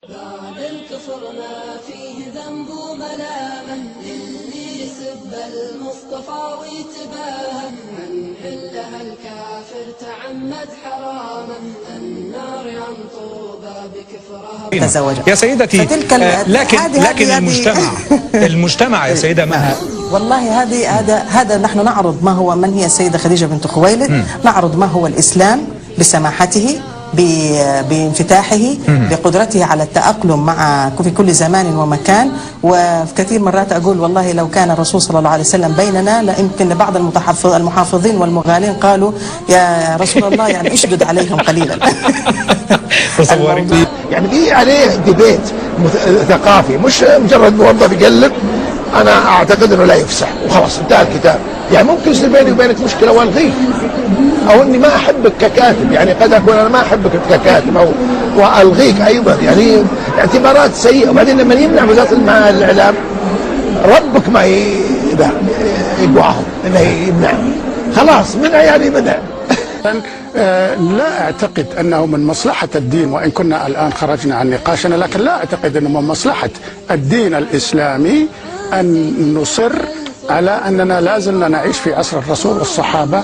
بعد الكفر ما فيه ذنب وملامه للي يسب المصطفى ويتباهى من حلها الكافر تعمد حرامه النار عن طوبى بكفرها تزوج يا سيدتي. لكن المجتمع يا سيدة مها، والله هذا نحن نعرض ما هو من هي السيدة خديجة بنت خويلد، نعرض ما هو الإسلام بسماحته، بانفتاحه، بقدرته على التأقلم مع في كل زمان ومكان. وفي كثير مرات أقول والله لو كان الرسول صلى الله عليه وسلم بيننا ليمكن لبعض المحافظين والمغالين قالوا يا رسول الله يعني اشدد عليهم قليلا. يعني في عليه ديبيت ثقافي، مش مجرد موظف يقلب. انا اعتقد انه لا يفسح وخلاص انتهى الكتاب. يعني ممكن يصير بيني وبينك مشكله والغيك، او اني ما احبك ككاتب، يعني قد اكون انا ما احبك ككاتب او والغيك ايضا، يعني اعتبارات سيئه. وبعدين لما يمنع وزاره الاعلام ربك ما يقواهم انه يمنع، خلاص منع يعني منع. لا أعتقد أنه من مصلحة الدين، وإن كنا الآن خرجنا عن نقاشنا، لكن لا أعتقد أنه من مصلحة الدين الإسلامي أن نصر على أننا لا زلنا نعيش في عصر الرسول والصحابة.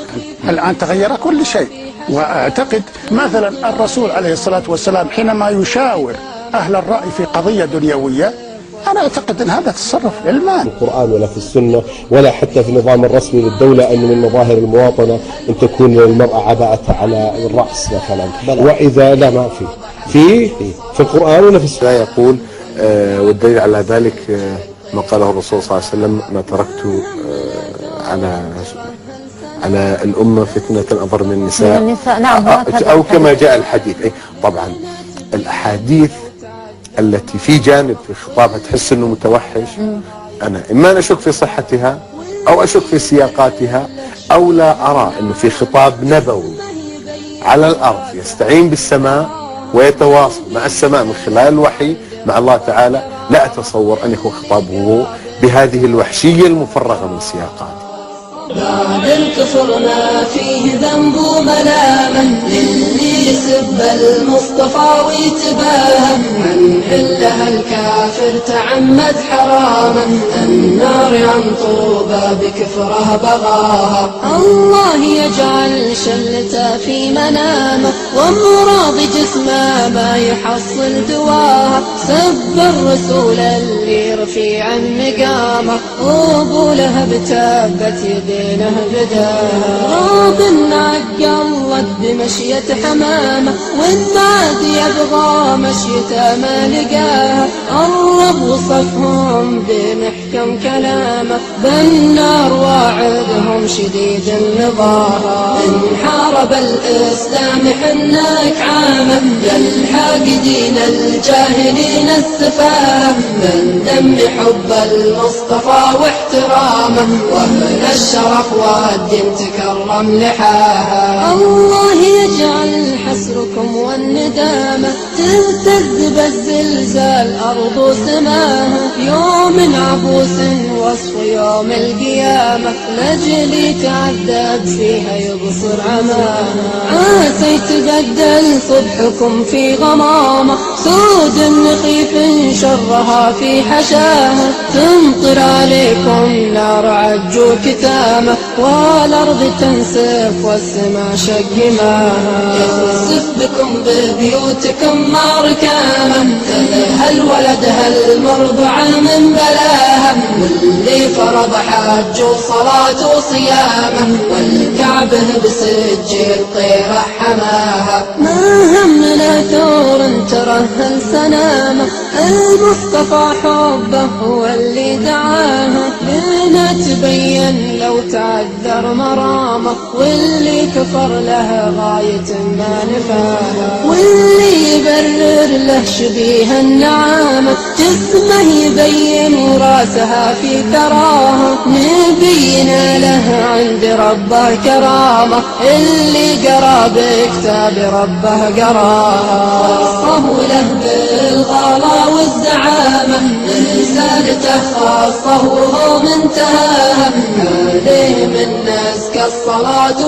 الآن تغير كل شيء، وأعتقد مثلا الرسول عليه الصلاة والسلام حينما يشاور أهل الرأي في قضية دنيوية، أنا أعتقد أن هذا تصرف علماني. في القرآن ولا في السنة ولا حتى في النظام الرسمي للدولة أن من مظاهر المواطنة أن تكون المرأة عباءتها على الرأس مثلا، وإذا لا ما في القرآن ولا في السنة. لا يقول والدليل على ذلك ما قاله الرسول صلى الله عليه وسلم: ما تركت على الأمة فتنة أضر من النساء. نعم، أو كما جاء الحديث. طبعا الأحاديث التي في جانب في خطابها تحس انه متوحش، انا اما اشك في صحتها او اشك في سياقاتها، او لا ارى انه في خطاب نبوي على الارض يستعين بالسماء ويتواصل مع السماء من خلال الوحي مع الله تعالى. لا اتصور ان يكون خطابه بهذه الوحشية المفرغة من سياقاته. بعد الكفر ما فيه ذنب وملامه للي يسب المصطفى ويتباهى من حلها الكافر تعمد حرامه النار عن طوبى بكفرها بغاها. الله يجعل شلته في منامه وامراض جسمه ما يحصل دواها. سب الرسول اللي رفيع مقامه وابو لهب تابت يديه راض عقلت بمشية حمامة والناد يبغى مشيته ما لقاها. الرب وصفهم بمحكم كلامه بالنار واعدهم شديد النظارة. إن حارب الإسلام حناك عامة يلحق دين الجاهلين السفاهة من دم حب المصطفى واحترامه ومن الشرف والدين تكرم لحاها. الله يجعل حسركم والندامة تهتز بالزلزال أرض وسماها. يوم عبوس وصف يوم القيامة لجلي تعذب فيها يبصر عماها. عاسى يتبدل صبحكم في غمامة سود نخيف شرها في حشاها. تمطر عليكم نار عجو كتامة والأرض تنسف والسماء شق ماها. يخسف بكم ببيوتكم نار كامة هل ولدها المرضعة من بلاها. واللي فرض حج وصلاة وصيامه والكعبة بسجل طيرة حماها. ما همنا ثور ترهل سنامه المصطفى حبه هو اللي دعاها. لنا تبين لو تعذر مرامه واللي كفر له غاية ما نفاها. واللي يبرر له شبيه النعامة جسمه يبين وراسها في ثراها. نبينا له عند ربه كرامة اللي قرا بكتاب ربه قراها. وصفه له بالغلا والزعامة رسالته خاصة وهو منتهاها. عليه من نسك الصلاة